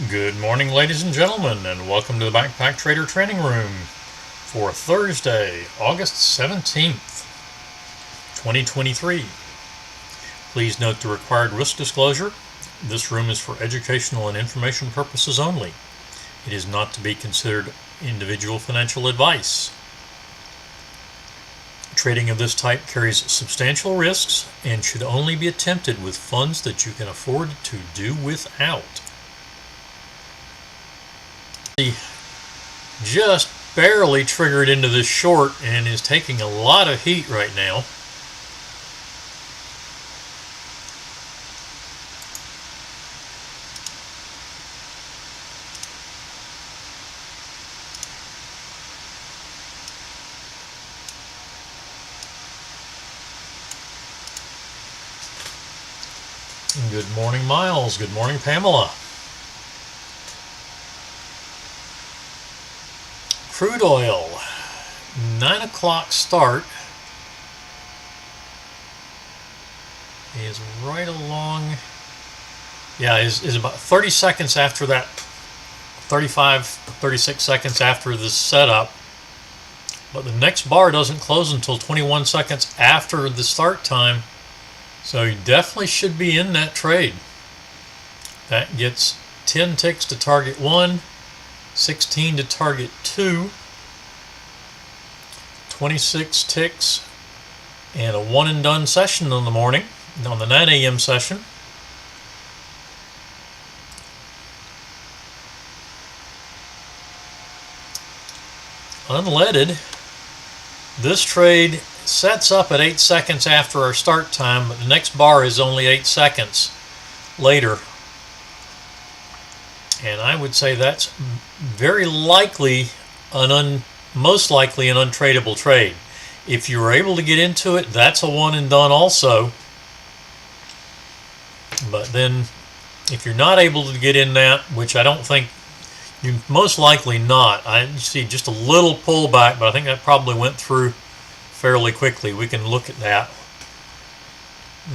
Good morning, ladies and gentlemen, and welcome to the Backpack Trader Training Room for Thursday, August 17th, 2023. Please note the required risk disclosure. This room is for educational and information purposes only. It is not to be considered individual financial advice. Trading of this type carries substantial risks and should only be attempted with funds that you can afford to do without. Just barely triggered into this short and is taking a lot of heat right now. Good morning, Miles. Good morning, Pamela. Crude oil, 9 o'clock start, is right along, is about 30 seconds after that, 36 seconds after this setup, but the next bar doesn't close until 21 seconds after the start time, so you definitely should be in that trade. That gets 10 ticks to target 1, 16 to target 2, 26 ticks, and a one and done session in the morning, on the 9 a.m. session. Unleaded, this trade sets up at 8 seconds after our start time, but the next bar is only 8 seconds later. And I would say that's very likely most likely an untradeable trade. If you were able to get into it, that's a one and done also. But then if you're not able to get in that, which I don't think, you most likely not. I see just a little pullback, but I think that probably went through fairly quickly. We can look at that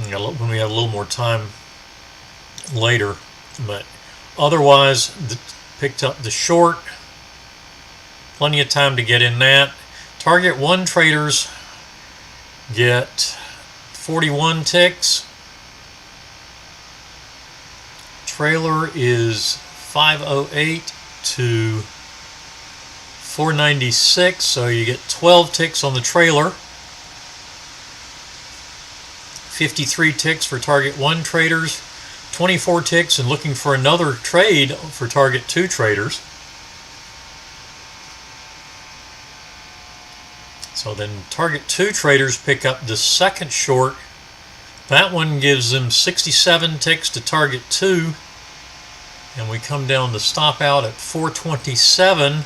when we have a little more time later. But otherwise, picked up the short. Plenty of time to get in that. Target 1 traders get 41 ticks. Trailer is 508 to 496, so you get 12 ticks on the trailer. 53 ticks for target 1 traders. 24 ticks and looking for another trade for target 2 traders. So then target 2 traders pick up the second short. That one gives them 67 ticks to target 2. And we come down to stop out at 427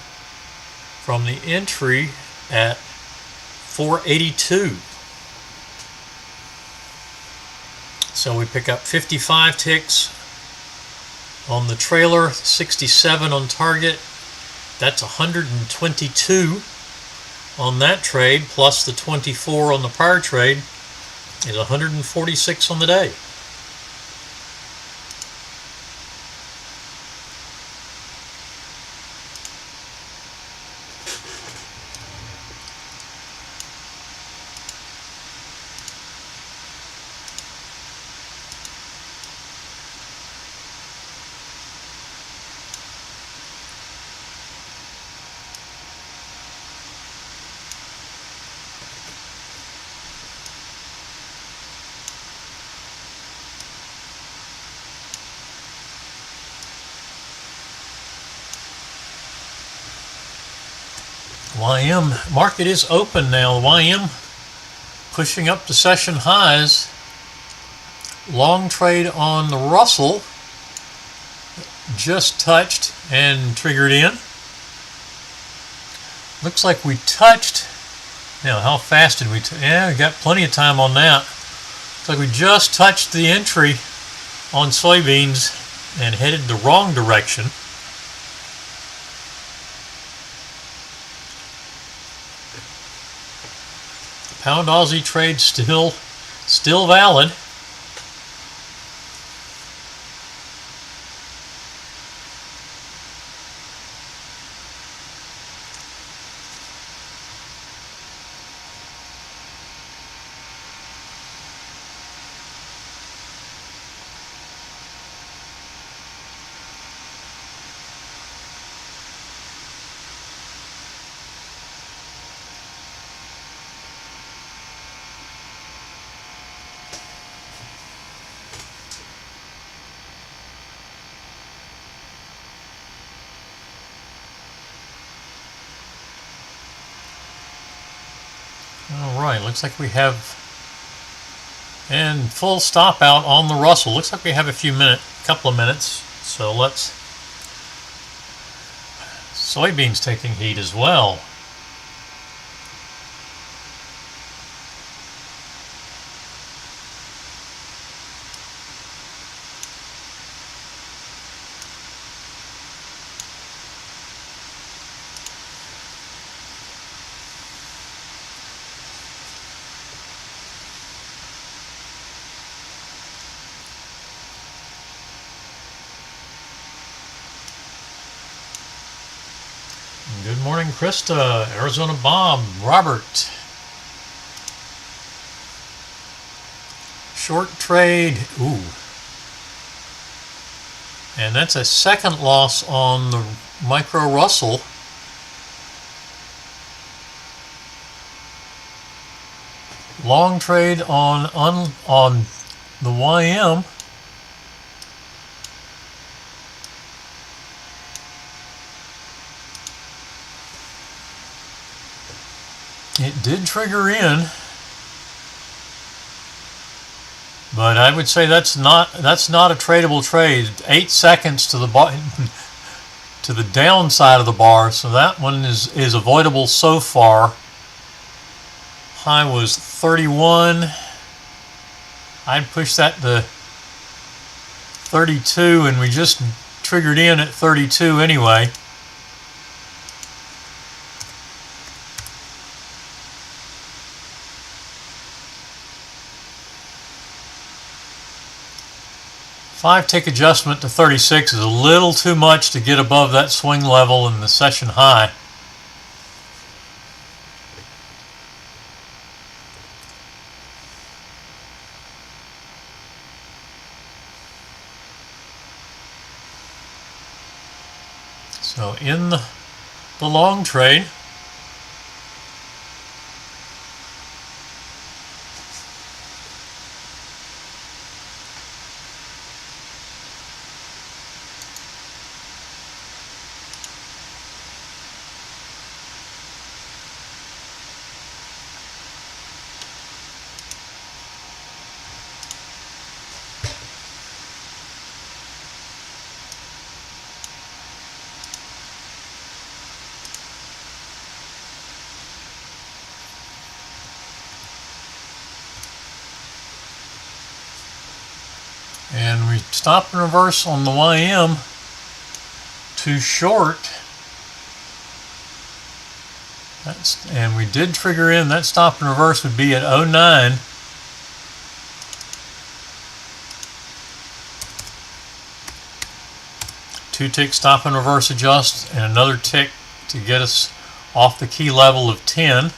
from the entry at 482. So we pick up 55 ticks on the trailer, 67 on target. That's 122 on that trade, plus the 24 on the prior trade is 146 on the day. YM market is open now. YM pushing up to session highs. Long trade on the Russell just touched and triggered in. Looks like we touched. Now, how fast did we? We got plenty of time on that. Looks like we just touched the entry on soybeans and headed the wrong direction. Pound Aussie trade still valid. All right, looks like we have, and full stop out on the Russell. Looks like we have a couple of minutes. So let's, soybeans taking heat as well. Good morning, Krista, Arizona Bob, Robert. Short trade, ooh. And that's a second loss on the micro Russell. Long trade on the YM. It did trigger in, but I would say that's not a tradable trade. 8 seconds to the to the downside of the bar, so that one is avoidable so far. High was 31. I'd push that to 32, and we just triggered in at 32 anyway. Five-tick adjustment to 36 is a little too much to get above that swing level in the session high. So in the long trade, and we stopped and reverse on the YM too short. And we did trigger in. That stop and reverse would be at 09. Two-tick stop and reverse adjust, and another tick to get us off the key level of 10.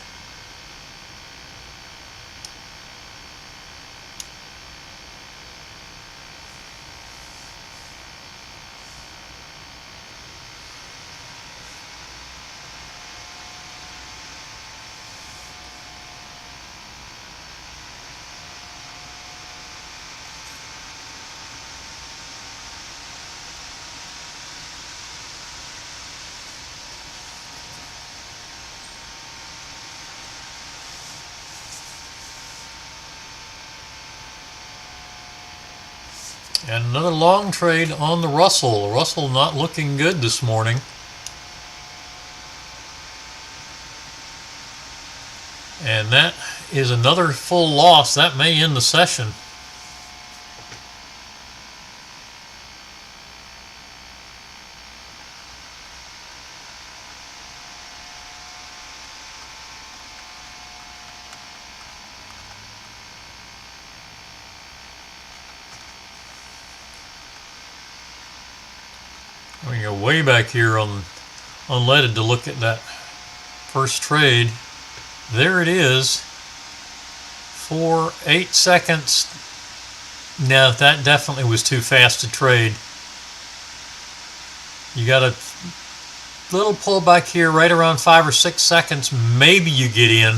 And another long trade on the Russell. Russell not looking good this morning. And that is another full loss. That may end the session. We go way back here on unleaded to look at that first trade. There it is. 8 seconds. No, that definitely was too fast to trade. You got a little pullback here right around 5 or 6 seconds. Maybe you get in.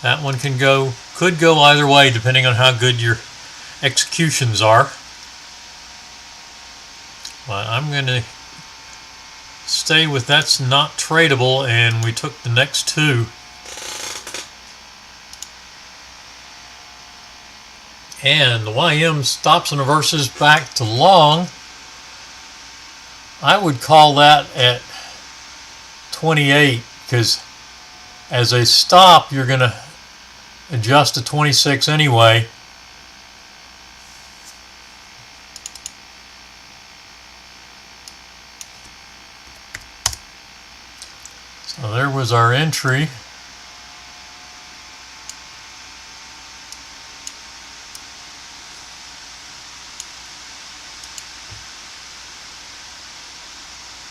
That one could go either way depending on how good your executions are. But I'm going to stay with that's not tradable, and we took the next two. and the YM stops and reverses back to long. I would call that at 28, because as a stop you're going to adjust to 26 anyway. So there was our entry.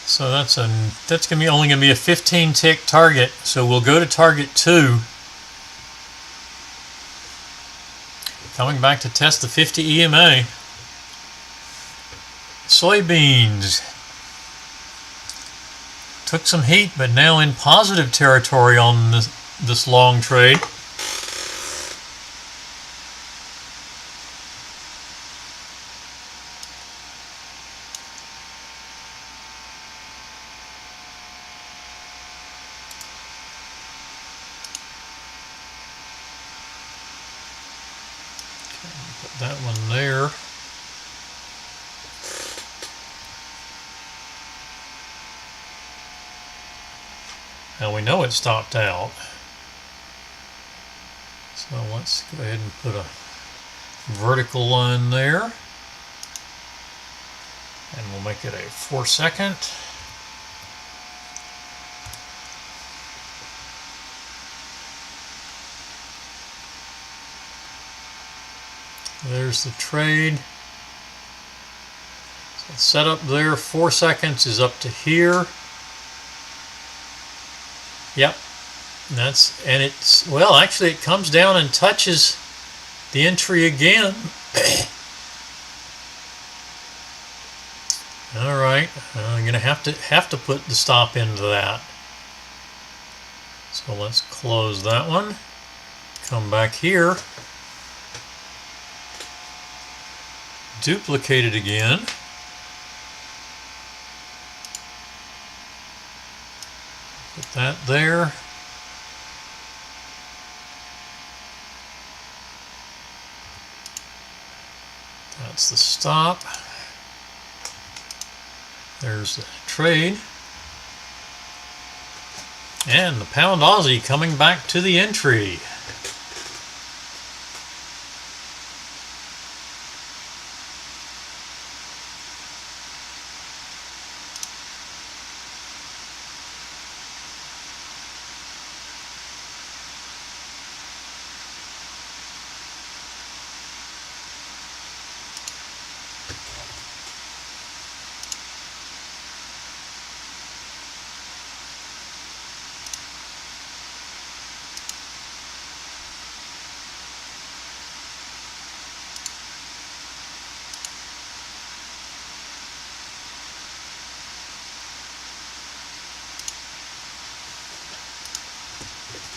So that's only going to be a 15 tick target. So we'll go to target 2. Coming back to test the 50 EMA. Soybeans took some heat, but now in positive territory on this long trade. Put that one there. Now we know it stopped out. So let's go ahead and put a vertical line there. And we'll make it a 4-second. There's the trade. So set up there, 4 seconds is up to here. Yep. And it's, well, actually it comes down and touches the entry again. All right, I'm gonna have to put the stop into that. So let's close that one. Come back here. Duplicate it again. Put that there. That's the stop. There's the trade. And the pound Aussie coming back to the entry.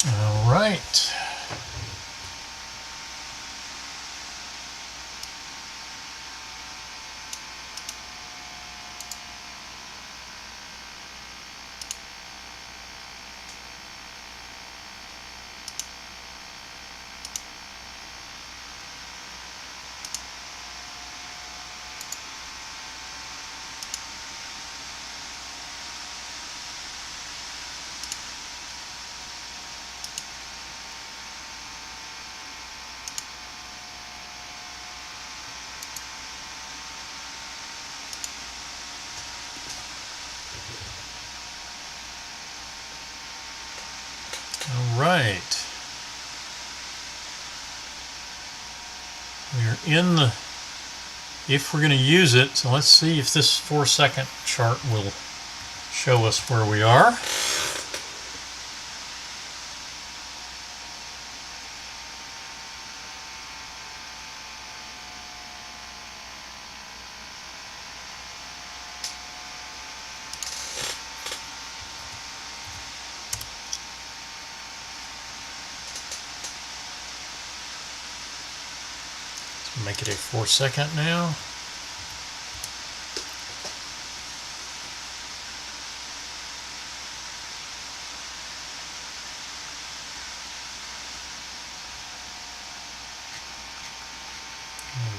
All right. All right. We're in the, if we're going to use it, so let's see if this 4-second chart will show us where we are. Make it a 4-second now.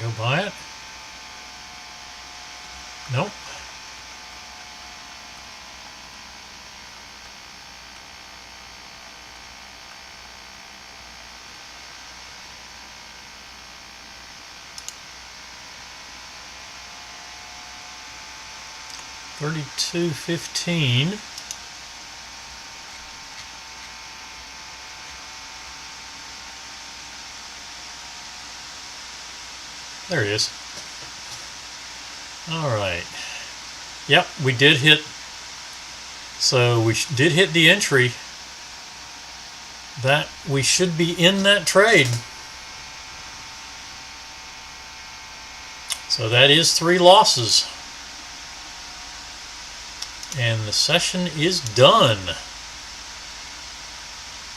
Go buy it. Nope. $32.15. There it is. All right. Yep, we did hit. So we did hit the entry that we should be in that trade. So that is 3 losses. And the session is done.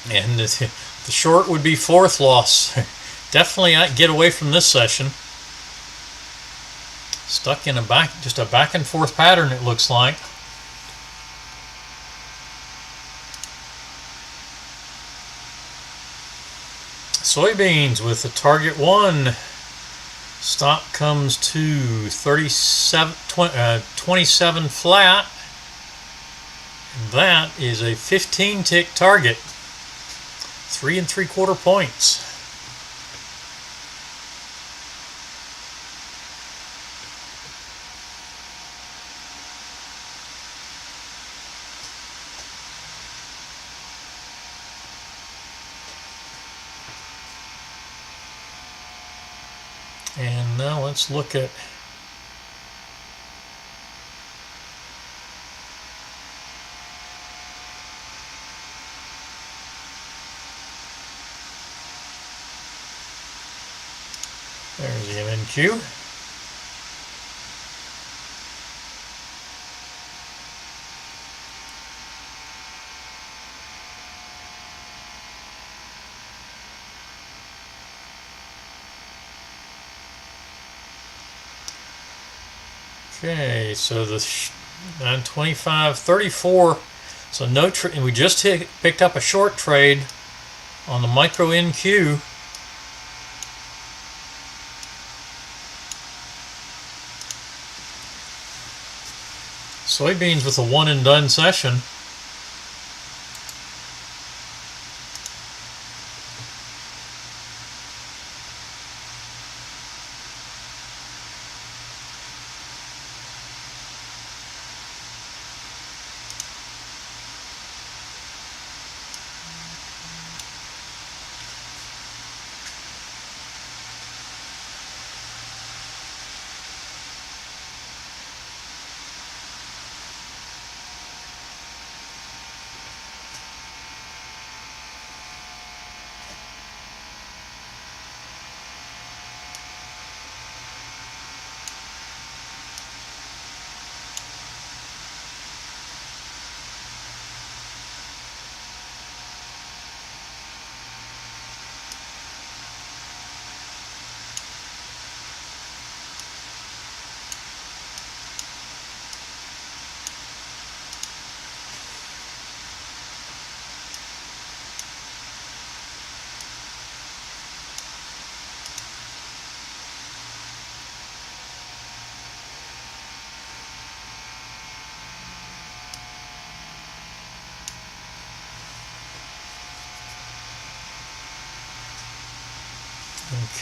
And the short would be 4th loss. Definitely get away from this session. Stuck in just a back and forth pattern, it looks like. Soybeans with the target 1. Stop comes to 27 flat. And that is a 15 tick target. 3 3/4 points. And now let's look at there's the MNQ. Okay, so the 925.34. So no we just picked up a short trade on the micro NQ. Soybeans with a one and done session.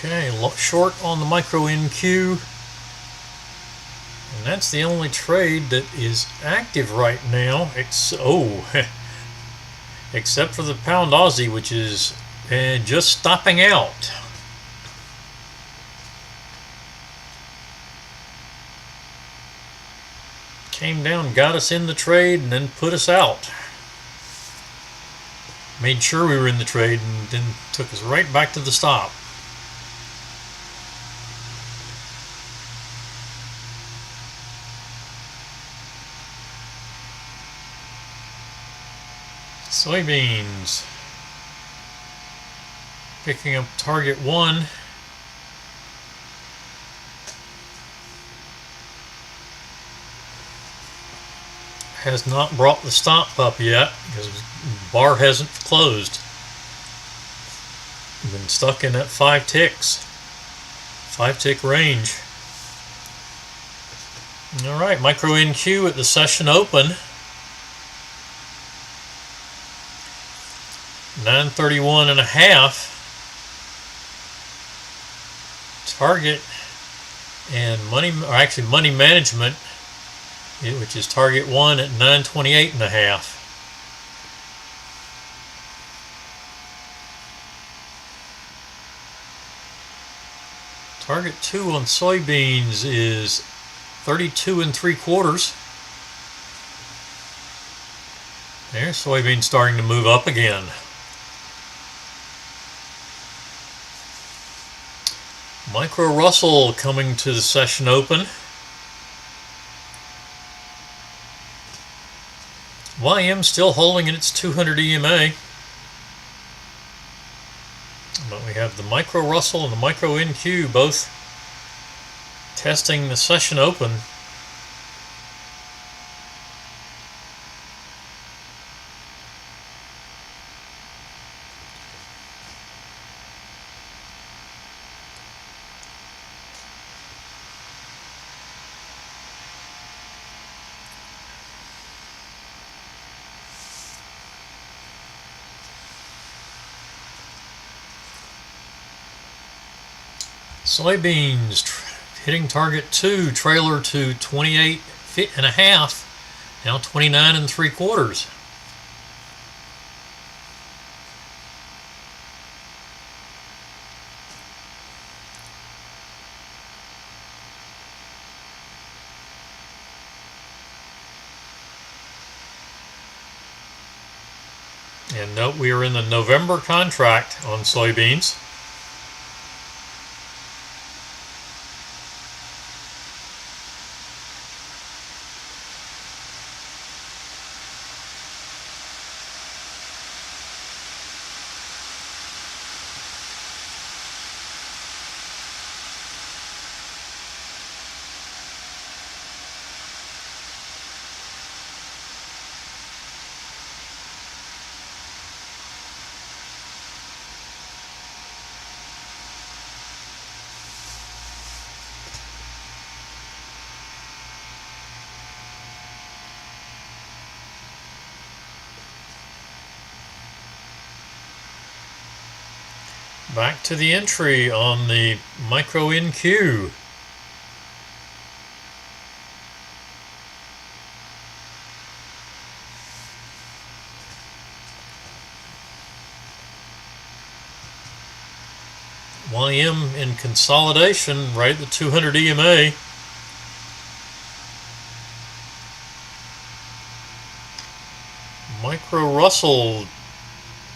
Okay, short on the micro NQ. And that's the only trade that is active right now. Except for the pound Aussie, which is just stopping out. Came down, got us in the trade, and then put us out. Made sure we were in the trade, and then took us right back to the stop. Soybeans picking up target 1. Has not brought the stop up yet because the bar hasn't closed. We've been stuck in at 5 ticks. 5-tick range. All right, micro NQ at the session open. 931.5. Target and money management, which is target 1 at 928.5. Target 2 on soybeans is 32 3/4. There's soybeans starting to move up again. Micro Russell coming to the session open. YM still holding in its 200 EMA. But we have the Micro Russell and the Micro NQ both testing the session open. Soybeans hitting target 2, trailer to 28.5, now 29 3/4. And note we are in the November contract on soybeans. Back to the entry on the Micro NQ. YM in consolidation right at the 200 EMA. Micro Russell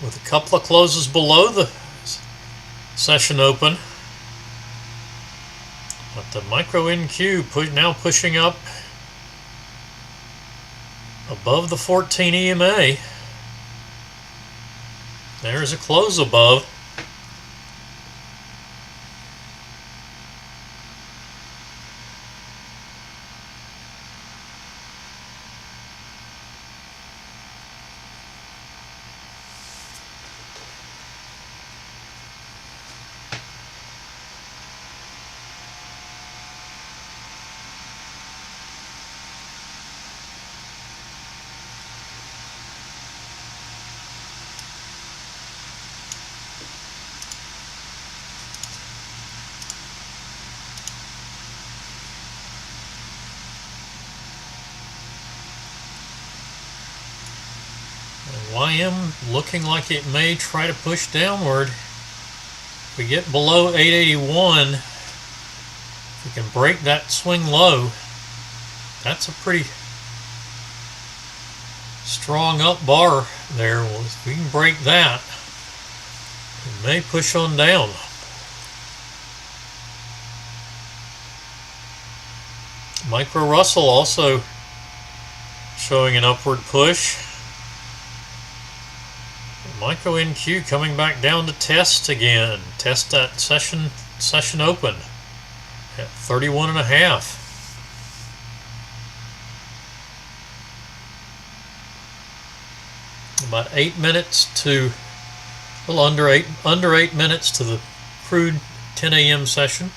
with a couple of closes below the session open, but the Micro NQ now pushing up above the 14 EMA. There's a close above. YM looking like it may try to push downward. If we get below 881, if we can break that swing low, that's a pretty strong up bar there. Well, if we can break that, it may push on down. Micro Russell also showing an upward push. Micro NQ coming back down to test again. Test that session open at 31.5. About 8 minutes to a little under 8 minutes to the crude 10 a.m. session.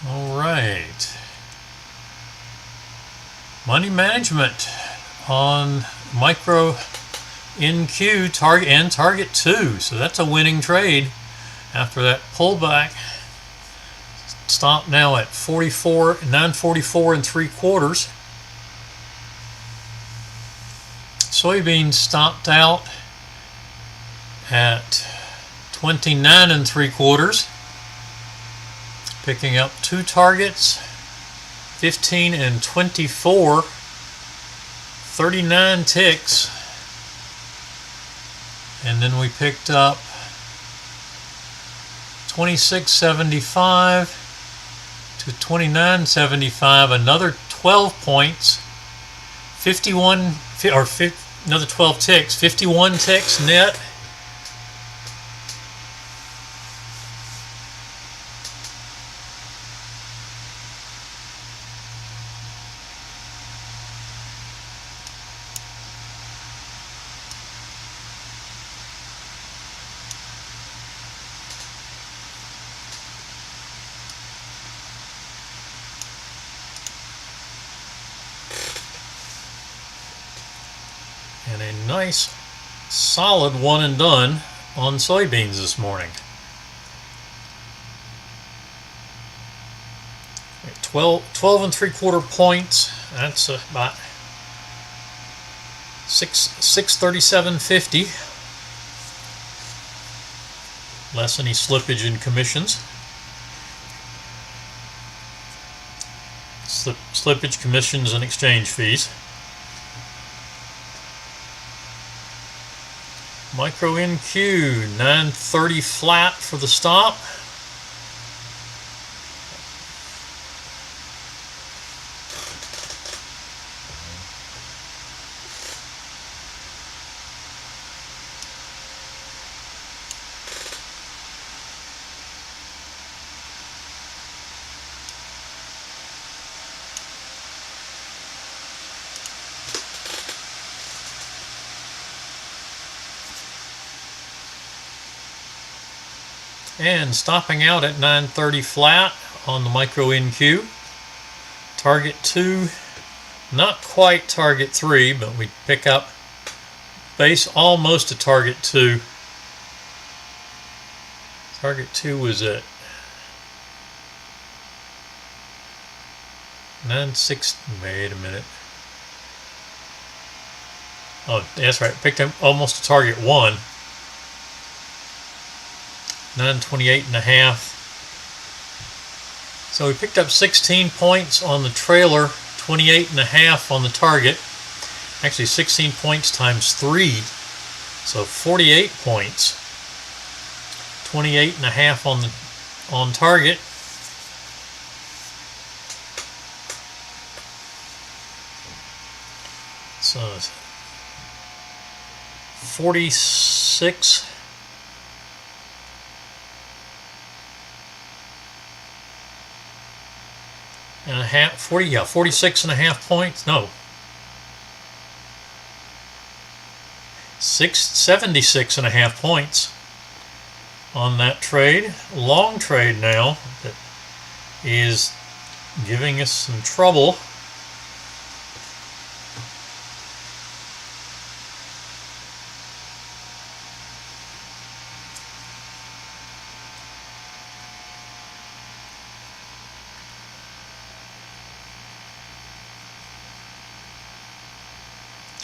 All right. Money management on micro NQ target and target 2. So that's a winning trade after that pullback. Stop now at 944 and 3/4. Soybeans stopped out at 29 and 3/4, picking up 2 targets, 15 and 24, 39 ticks, and then we picked up 26.75 to 29.75, another 12 points, 51 or another 12 ticks, 51 ticks net. And a nice solid one and done on soybeans this morning. 12 and 3/4 points. That's about 637.50. Less any slippage in commissions. Slippage, commissions, and exchange fees. Micro NQ, 930 flat for the stop. And stopping out at 930 flat on the micro NQ. Target 2, not quite target 3, but we pick up base almost to target 2. Target 2 was at 960. Wait a minute. Oh, that's right. Picked up almost to target 1. 928.5. So we picked up 16 points on the trailer, 28.5 on the target. Actually 16 points times 3, so 48 points. 28.5 on target. So 46. And a half, 46.5 points. No, 76.5 points on that trade. Long trade now that is giving us some trouble.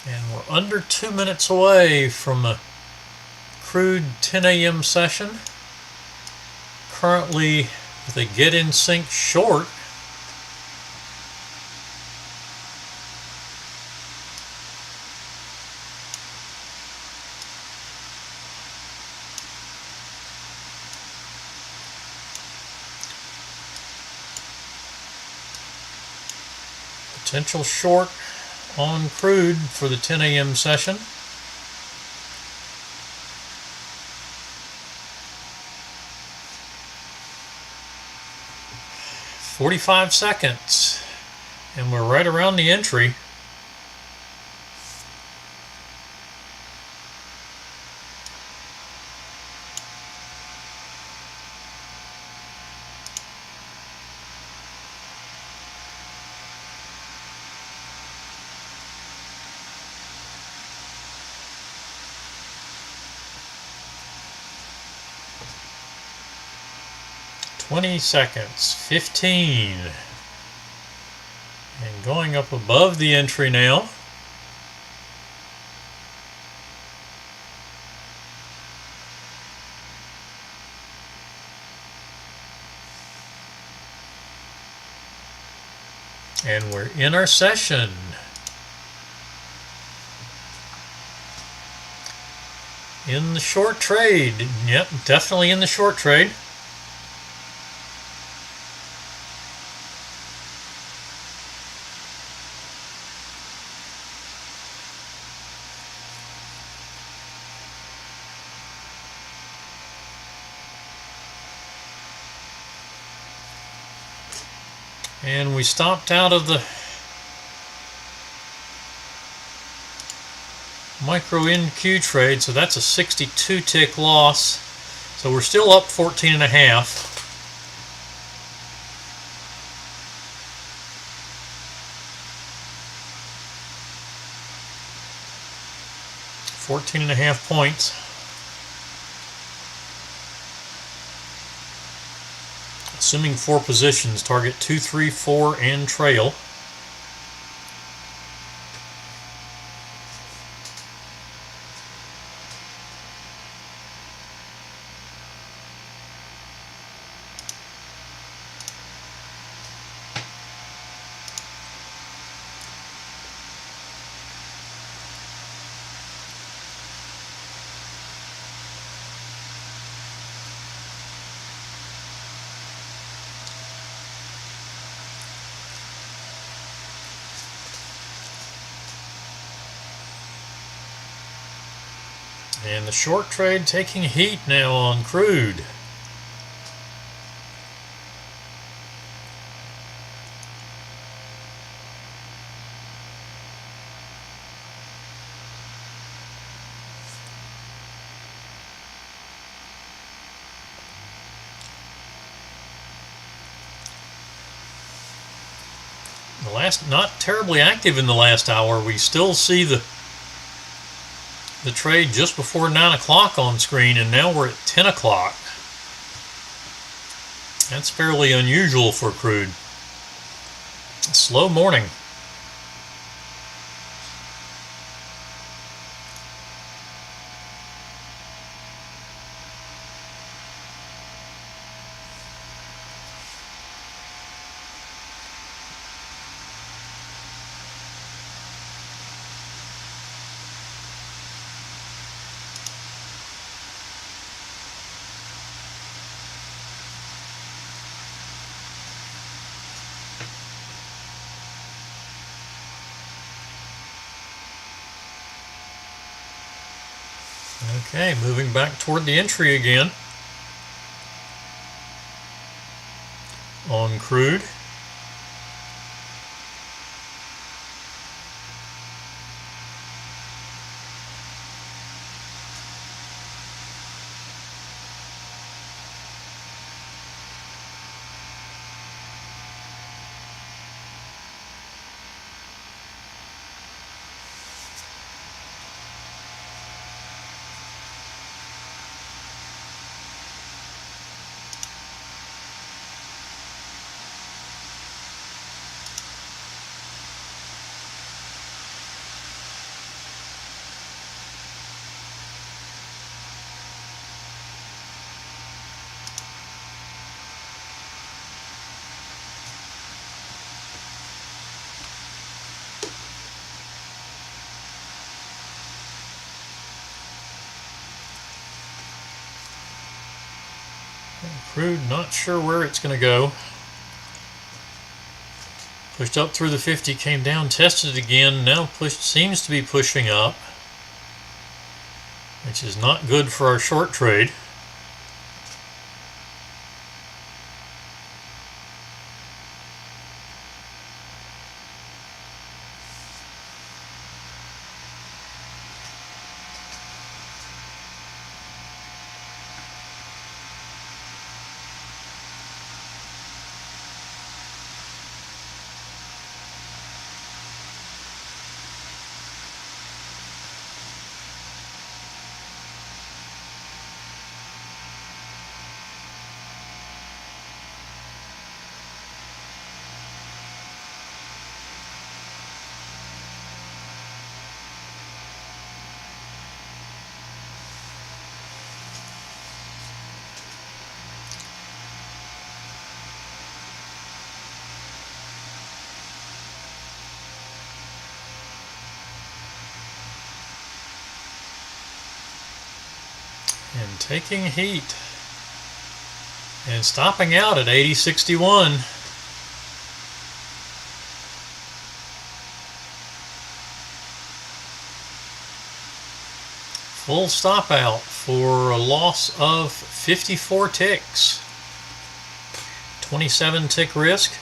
And we're under 2 minutes away from a crude 10 a.m. session. Currently with a get in sync short. Potential short on crude for the 10 a.m. session. "45 seconds, and we're right around the entry. 20 seconds, 15. And going up above the entry now. And we're in our session. In the short trade. Yep, definitely in the short trade. And we stopped out of the micro NQ trade, so that's a 62 tick loss. So we're still up 14 and a half. 14 and a half points. Assuming 4 positions, target 2, 3, 4, and trail. And the short trade taking heat now on crude. Not terribly active in the last hour. We still see the trade just before 9 o'clock on screen, and now we're at 10 o'clock. That's fairly unusual for crude. Slow morning. Okay, moving back toward the entry again on crude. Crude, not sure where it's going to go. Pushed up through the 50, came down, tested it again, now seems to be pushing up, which is not good for our short trade. and taking heat and stopping out at 80.61. Full stop out for a loss of 54 ticks. 27 tick risk.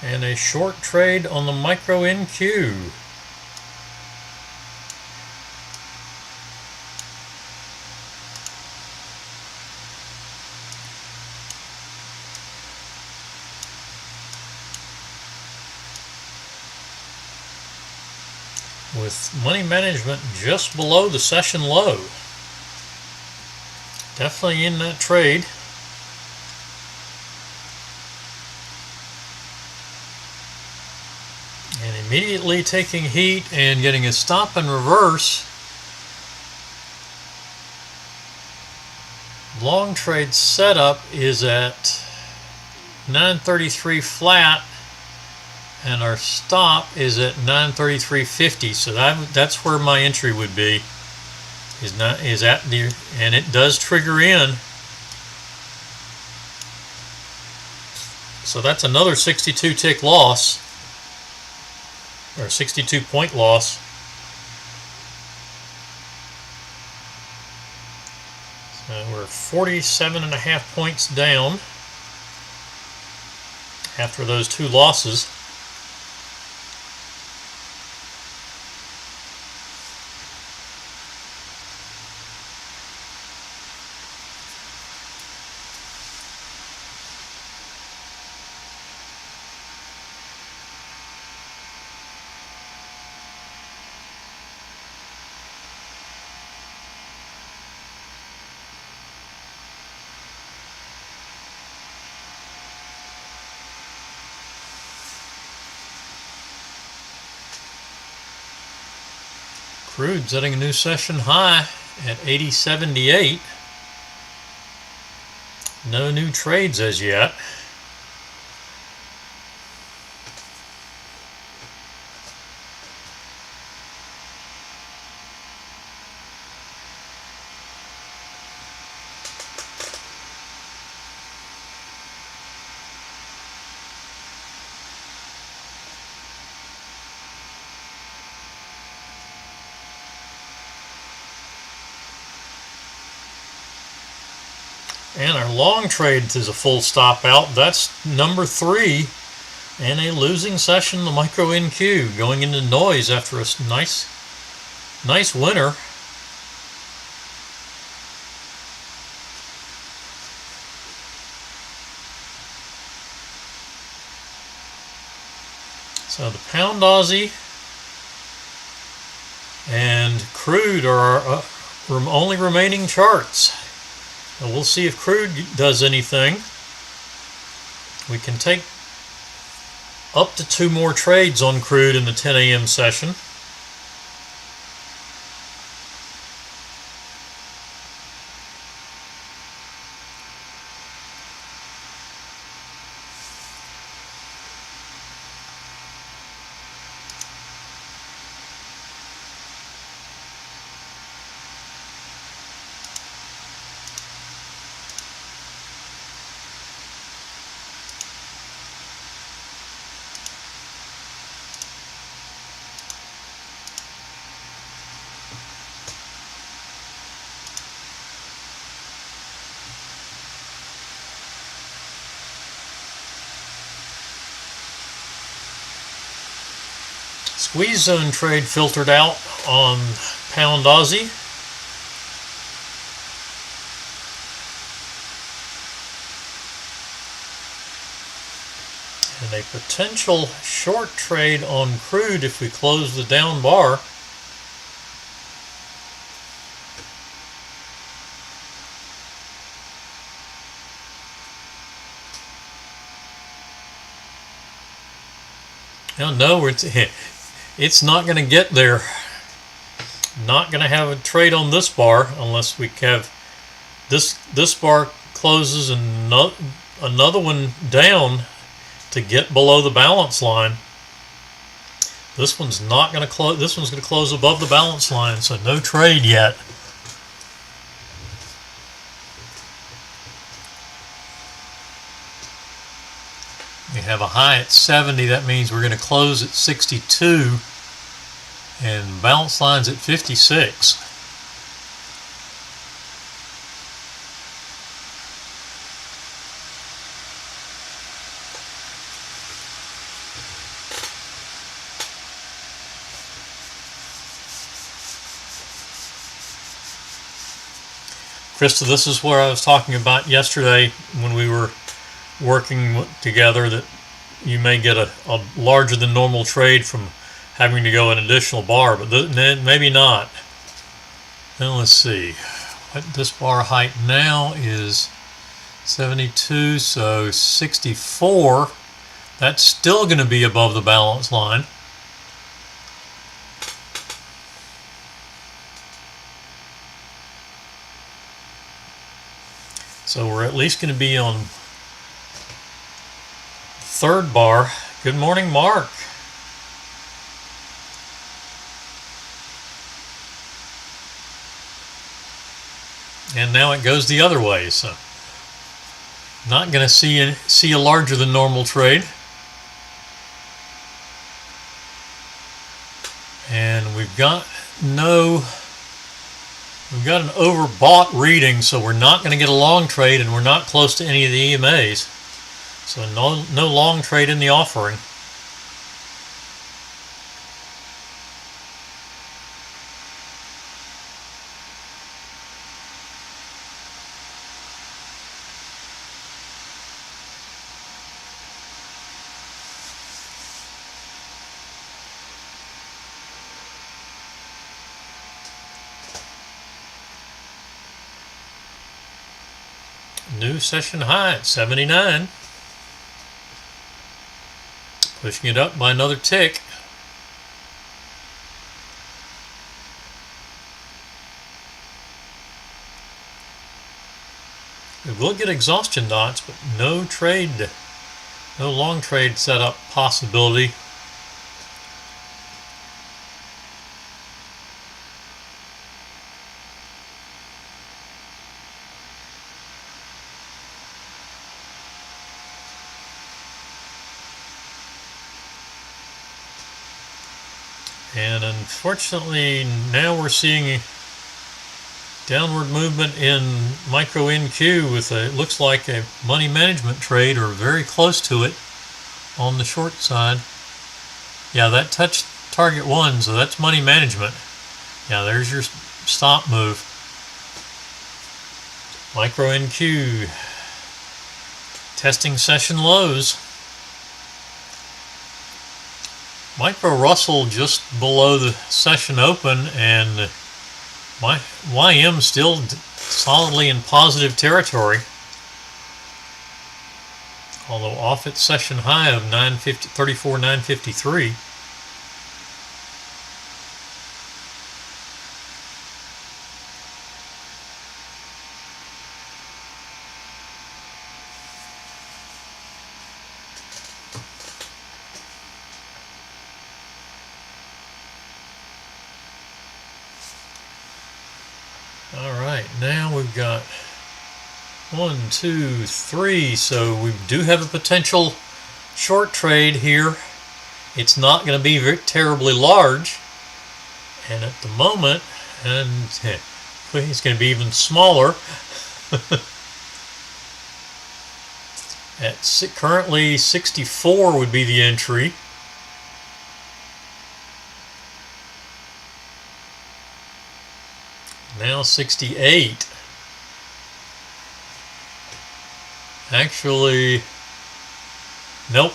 And a short trade on the micro NQ. With money management just below the session low. Definitely in that trade. And immediately taking heat and getting a stop and reverse. Long trade setup is at 933 flat, and our stop is at 933.50. So that's where my entry would be. Is at the, and it does trigger in. So that's another 62 tick loss, or 62 point loss. So we're 47.5 points down after those two losses. Crude setting a new session high at 80.78. No new trades as yet. And our long trade is a full stop out. That's number 3 and a losing session, the micro NQ, going into noise after a nice winter. So the pound Aussie and crude are our only remaining charts. And we'll see if crude does anything. We can take up to 2 more trades on crude in the 10 a.m. session. Squeeze zone trade filtered out on pound Aussie. And a potential short trade on crude if we close the down bar. Now, no, it's not going to get there. Not going to have a trade on this bar unless we have this bar closes and another one down to get below the balance line. This one's not going to close. This one's going to close above the balance line, so no trade yet. We have a high at 70. That means we're going to close at 62, and balance line's at 56. Krista, this is where I was talking about yesterday when we were working together, that you may get a larger than normal trade from having to go an additional bar, but maybe not. Now let's see. This bar height now is 72, so 64. That's still going to be above the balance line. So we're at least going to be on third bar. Good morning, Mark. And now it goes the other way, so not going to see a larger than normal trade. And we've got an overbought reading, so we're not going to get a long trade, and we're not close to any of the EMAs. So no long trade in the offering. New session high at 79. Pushing it up by another tick. We will get exhaustion dots, but no long trade setup possibility. And unfortunately, now we're seeing downward movement in micro NQ with it looks like a money management trade, or very close to it, on the short side. Yeah, that touched target 1, so that's money management. Yeah, there's your stop move. Micro NQ testing session lows. Micro Russell just below the session open, and YM still solidly in positive territory, although off its session high of 34,953. Now we've got 1, 2, 3, so we do have a potential short trade here. It's not going to be very terribly large, and at the moment, and it's going to be even smaller. Currently 64 would be the entry. now 68. Actually, nope,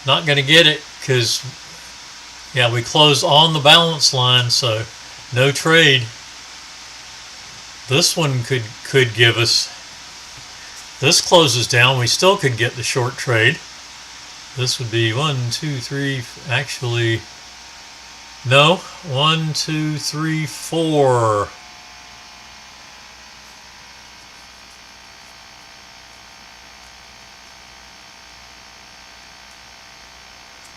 not going to get it because, yeah, we closed on the balance line, so no trade. This one could give us, this closes down, we still could get the short trade. This would be 1, 2, 3, actually, no, 1, 2, 3, 4.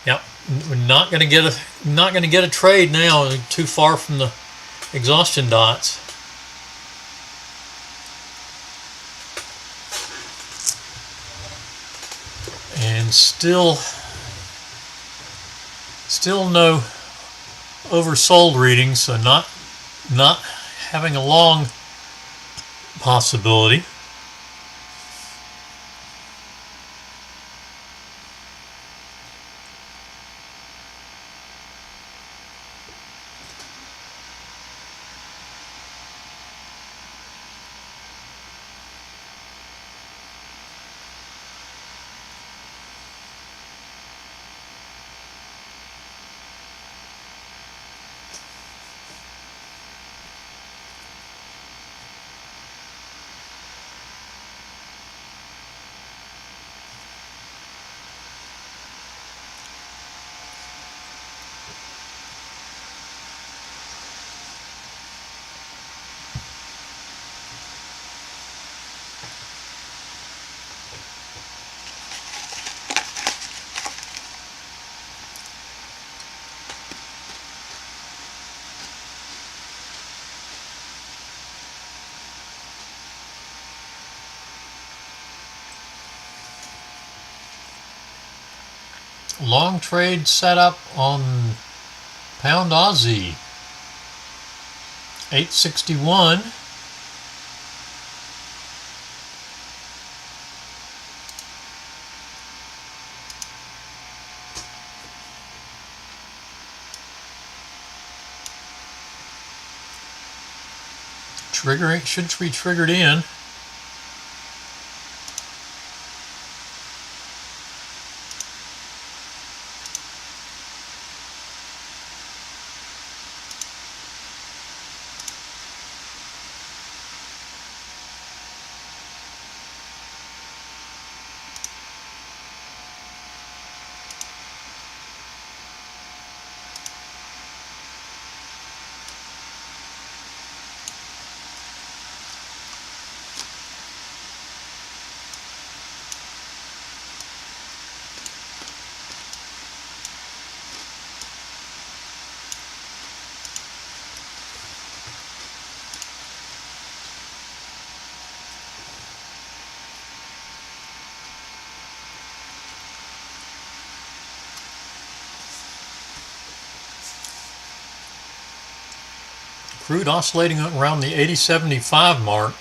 Yep, we're not going to get a trade now. Too far from the exhaustion dots. And still no oversold readings, so not having a long possibility. Long trade setup on pound Aussie. 861. Triggering, should be triggered in. Crude oscillating around the 80.75 mark.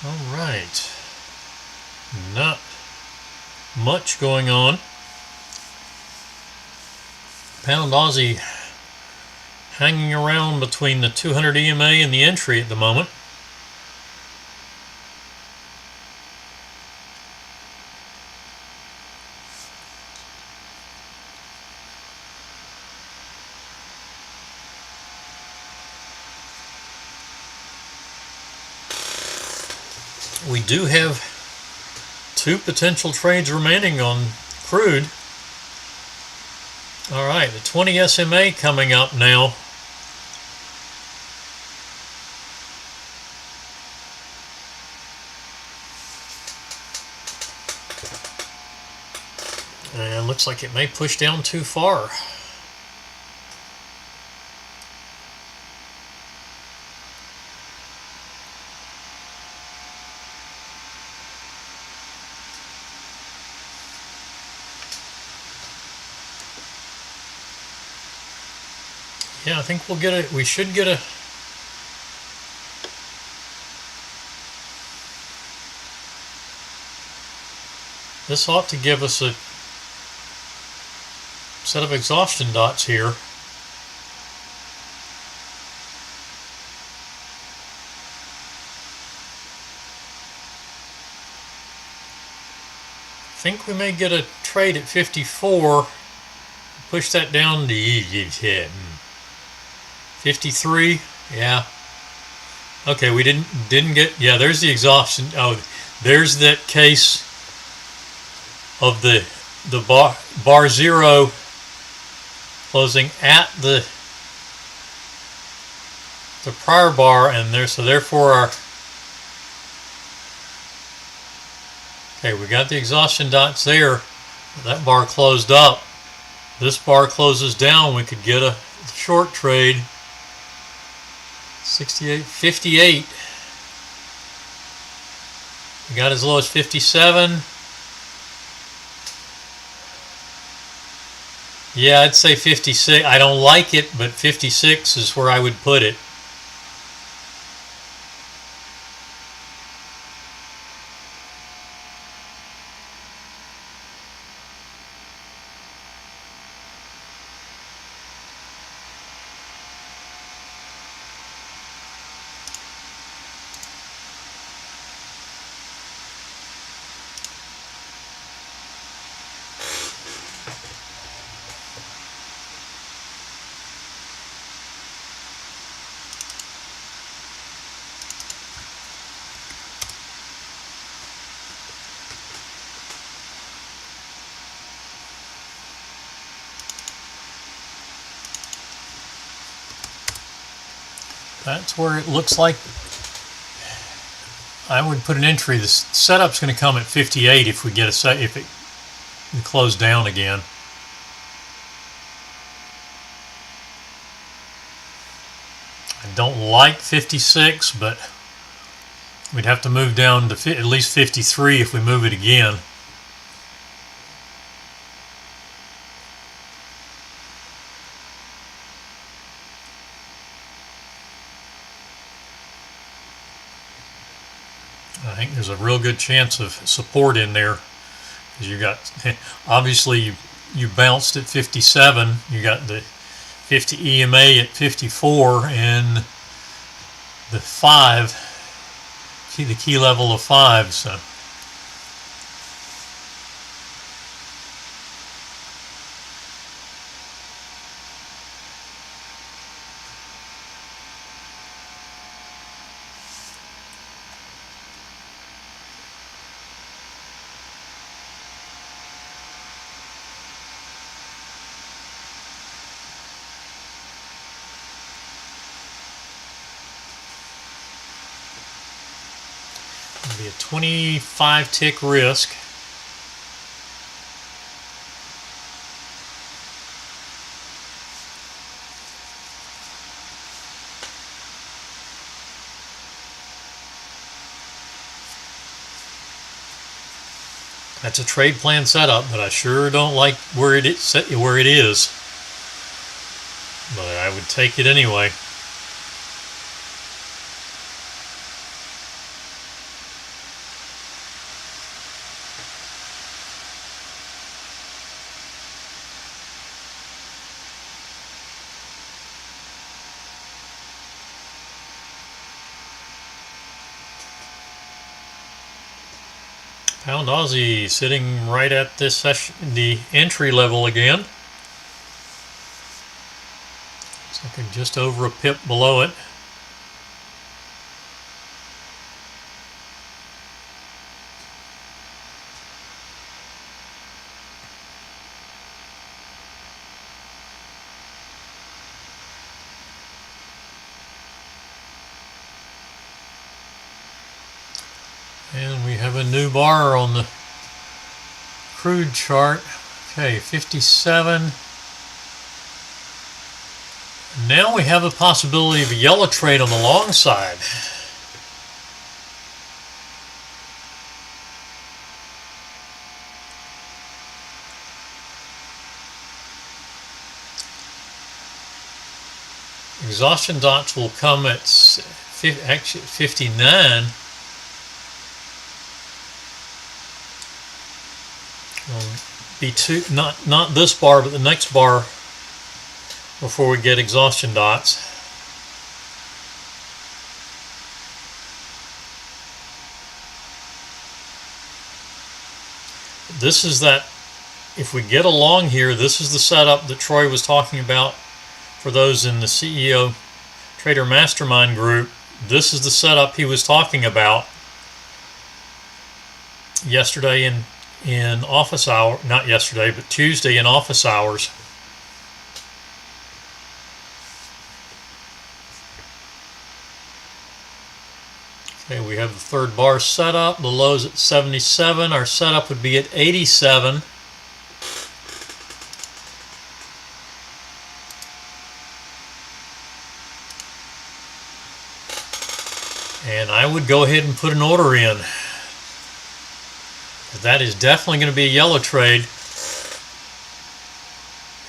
All right, not much going on. Pound Aussie hanging around between the 200 EMA and the entry at the moment. We do have 2 potential trades remaining on crude. All right, the 20 SMA coming up now. And looks like it may push down too far. Yeah, I think we'll get a, we should get a, this ought to give us a set of exhaustion dots here. I think we may get a trade at 54, push that down to 53. Yeah. Okay, we didn't get, yeah, there's the exhaustion. Oh, there's that case of the bar 0 closing at the prior bar, and there, so therefore our, okay, we got the exhaustion dots there. That bar closed up. This bar closes down, we could get a short trade. 68, 58. We got as low as 57. Yeah, I'd say 56. I don't like it, but 56 is where I would put it. That's where it looks like I would put an entry. The setup's going to come at 58 if we get a if it close down again. I don't like 56, but we'd have to move down to at least 53 if we move it again. I think there's a real good chance of support in there, because you got, obviously you bounced at 57, you got the 50 EMA at 54, and the 5, the key level of 5, so. Be a 25 tick risk. That's a trade plan setup, but I sure don't like where it is. But I would take it anyway. Pound Aussie sitting right at this session, the entry level again. Looks like just over a pip below it. And we have a new bar on the crude chart. Okay, 57. Now we have the possibility of a yellow trade on the long side. Exhaustion dots will come at actually 59. Be not this bar, but the next bar before we get exhaustion dots. This is that, if we get along here, this is the setup that Troy was talking about for those in the CEO Trader Mastermind group. This is the setup he was talking about yesterday in office hour, not yesterday, but Tuesday in office hours. Okay, we have the third bar set up. The low's at 77. Our setup would be at 87. And I would go ahead and put an order in. That is definitely going to be a yellow trade.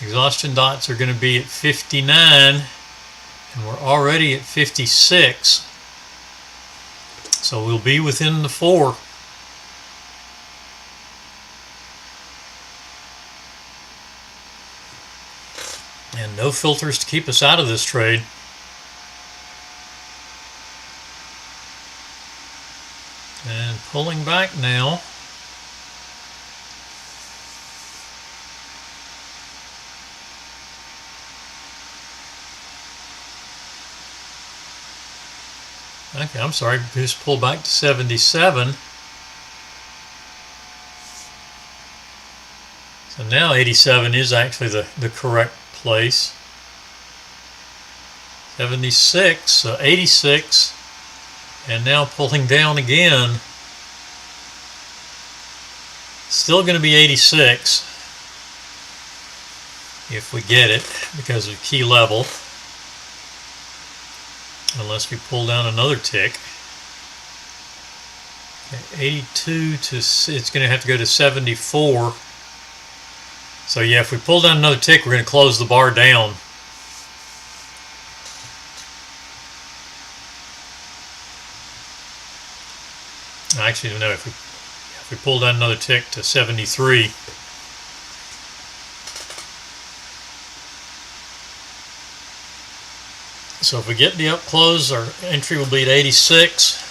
Exhaustion dots are going to be at 59, and we're already at 56. So we'll be within the 4. And no filters to keep us out of this trade. And pulling back now. Okay, I'm sorry, just pull back to 77. So now 87 is actually the correct place. 76, so 86, and now pulling down again. Still going to be 86 if we get it because of key level. Unless we pull down another tick. 82 to, it's going to have to go to 74. So yeah, if we pull down another tick, we're going to close the bar down. Actually, no, if we pull down another tick to 73. So if we get the up close, our entry will be at 86.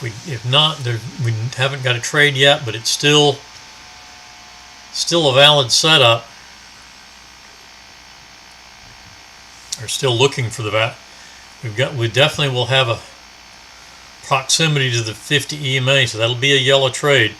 If not, we haven't got a trade yet, but it's still a valid setup. We're still looking for the we definitely will have a proximity to the 50 EMA, so that'll be a yellow trade.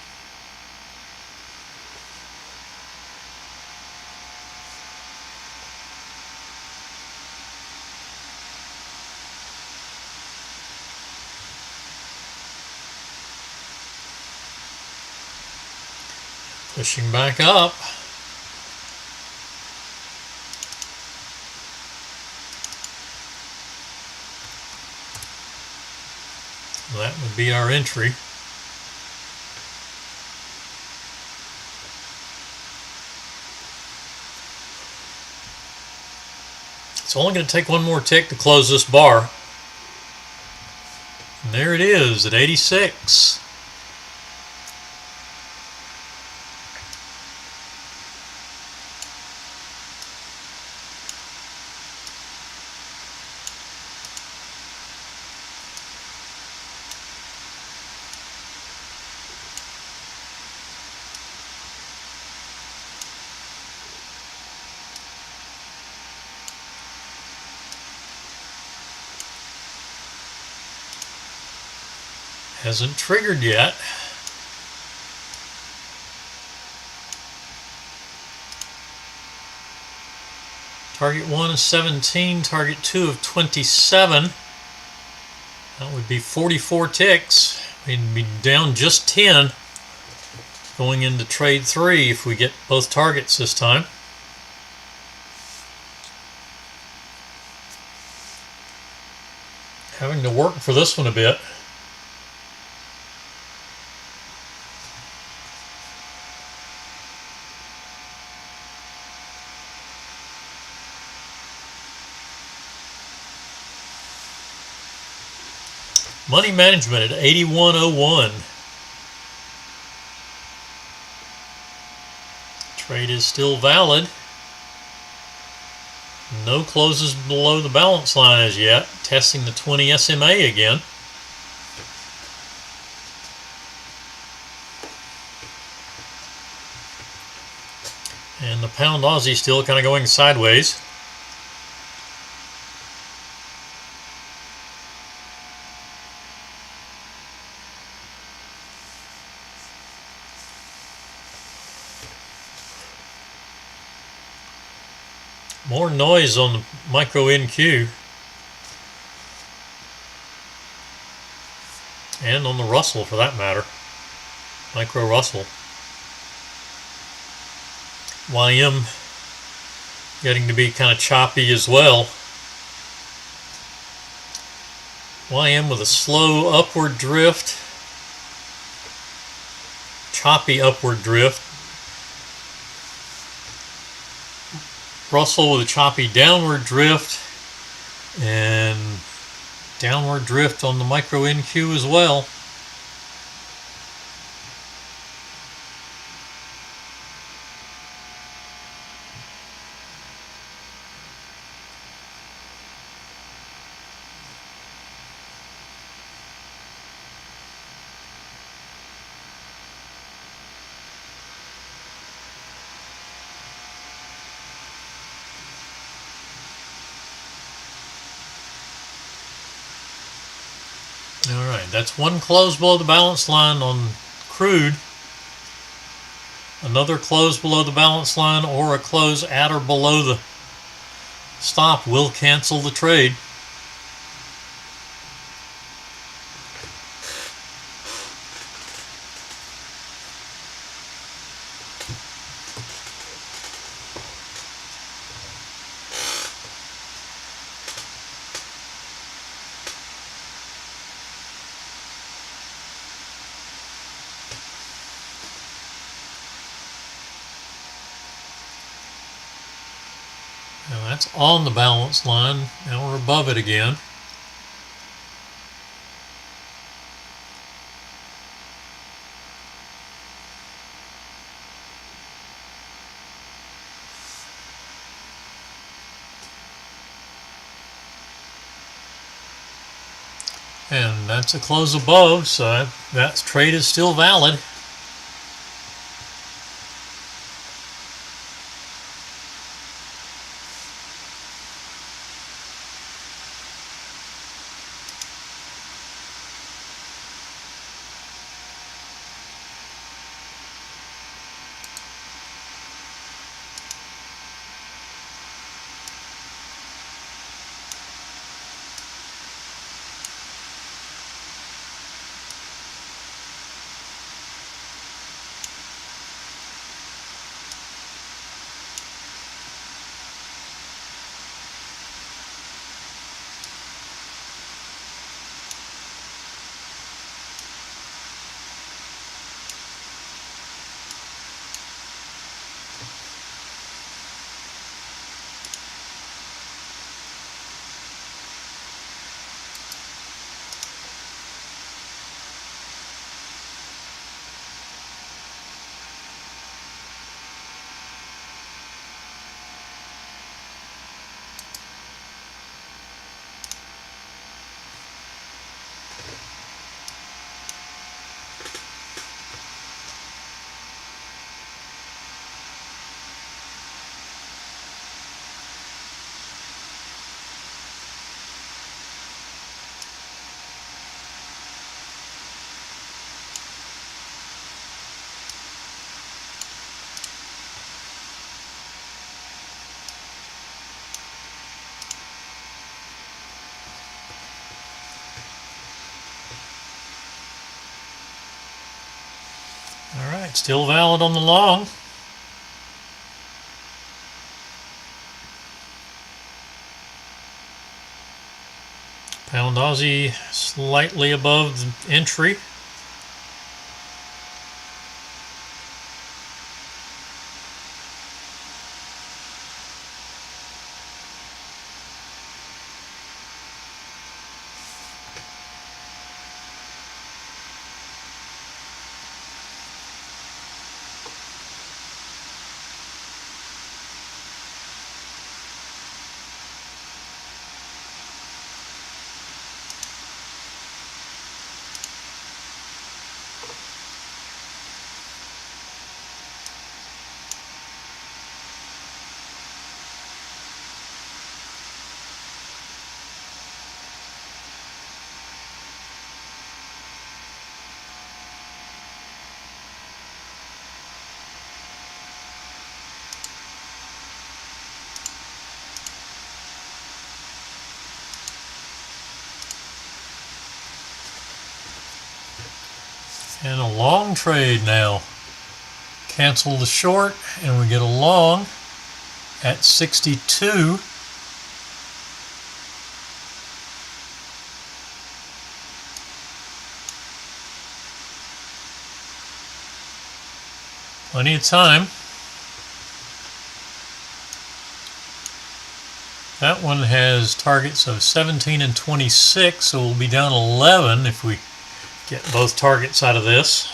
Pushing back up. That would be our entry. It's only going to take one more tick to close this bar. And there it is at 86. Hasn't triggered yet. Target 1 is 17, target 2 of 27. That would be 44 ticks. We'd be down just 10 going into trade 3 if we get both targets this time. Having to work for this one a bit. Money management at 81.01. Trade is still valid. No closes below the balance line as yet. Testing the 20 SMA again. And the pound Aussie still kind of going sideways. More noise on the micro NQ and on the Russell for that matter, micro Russell. YM getting to be kind of choppy as well. YM with a slow upward drift, choppy upward drift. Russell with a choppy downward drift, and downward drift on the micro NQ as well. Alright, that's one close below the balance line on crude. Another close below the balance line or a close at or below the stop will cancel the trade. Now that's on the balance line. Now we're above it again. And that's a close above, so that trade is still valid. Alright, still valid on the long. Pound Aussie slightly above the entry. And a long trade now. Cancel the short and we get a long at 62. Plenty of time. That one has targets of 17 and 26, so we'll be down 11 if we get both targets out of this.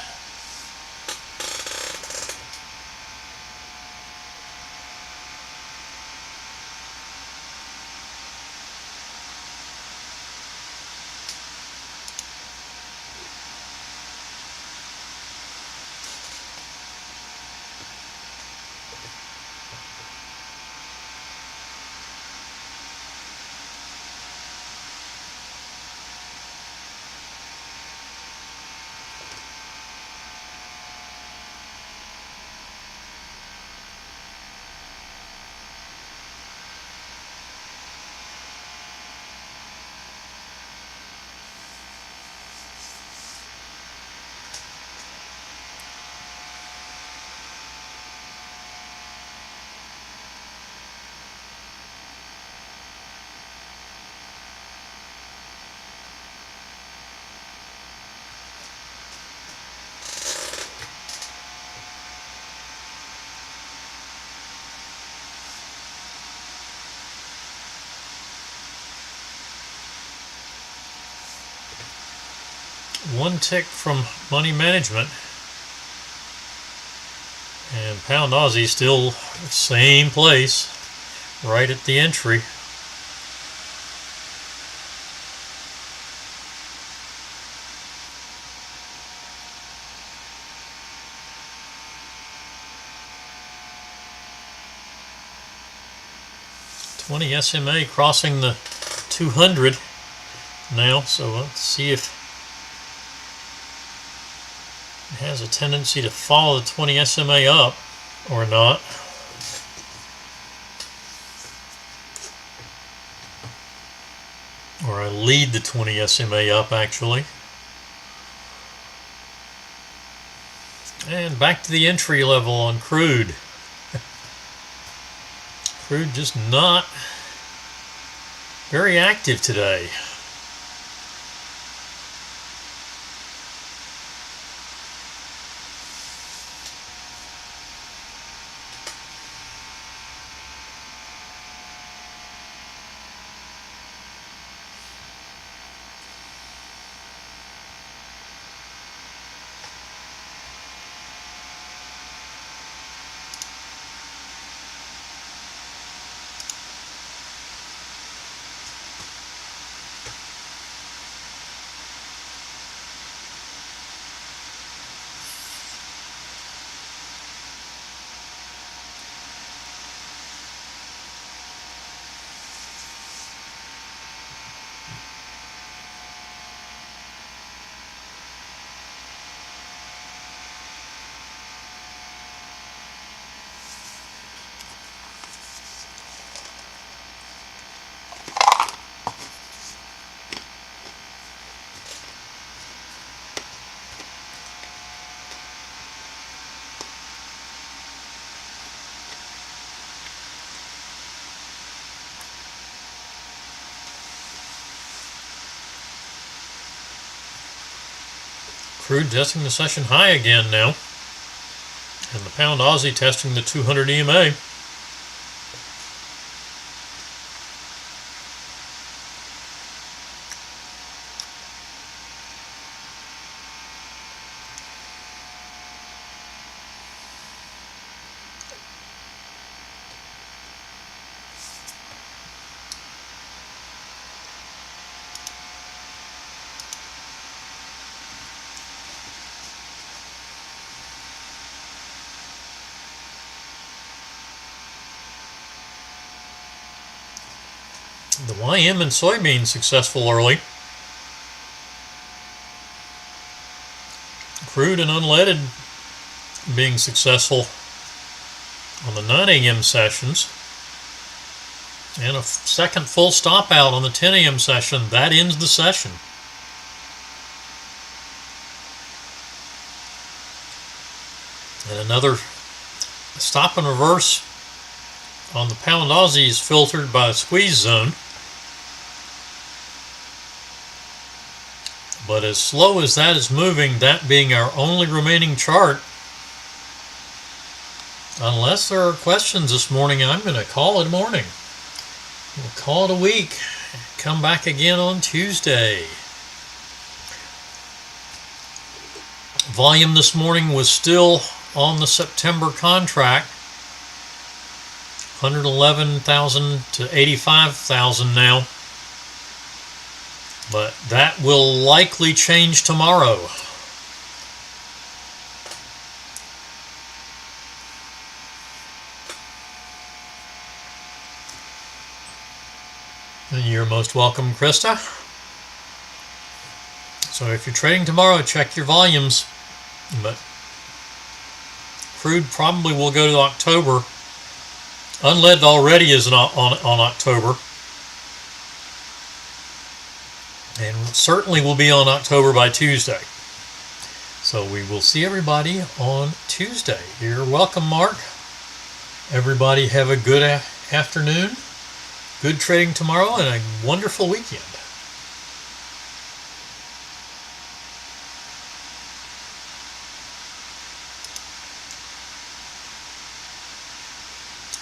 One tick from money management, and Pound Aussie still same place, right at the entry. $20 SMA crossing the 200 now, so let's see if it has a tendency to follow the 20 SMA up or not. Or I lead the 20 SMA up actually. And back to the entry level on crude. Crude just not very active today. Crude testing the session high again now. And the pound Aussie testing the 200 EMA. The YM and soybeans successful early. Crude and unleaded being successful on the 9 a.m. sessions. And a second full stop out on the 10 a.m. session. That ends the session. And another stop and reverse on the pound Aussie is filtered by the squeeze zone. But as slow as that is moving, that being our only remaining chart, unless there are questions this morning, I'm going to call it a morning. We'll call it a week. Come back again on Tuesday. Volume this morning was still on the September contract. 111,000 to 85,000 now. But that will likely change tomorrow. And you're most welcome, Krista. So if you're trading tomorrow, check your volumes. But crude probably will go to October. Unleaded already is on October. And certainly will be on October by Tuesday. So we will see everybody on Tuesday. You're welcome, Mark. Everybody have a good afternoon, good trading tomorrow, and a wonderful weekend.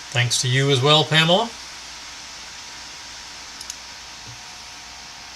Thanks to you as well, Pamela.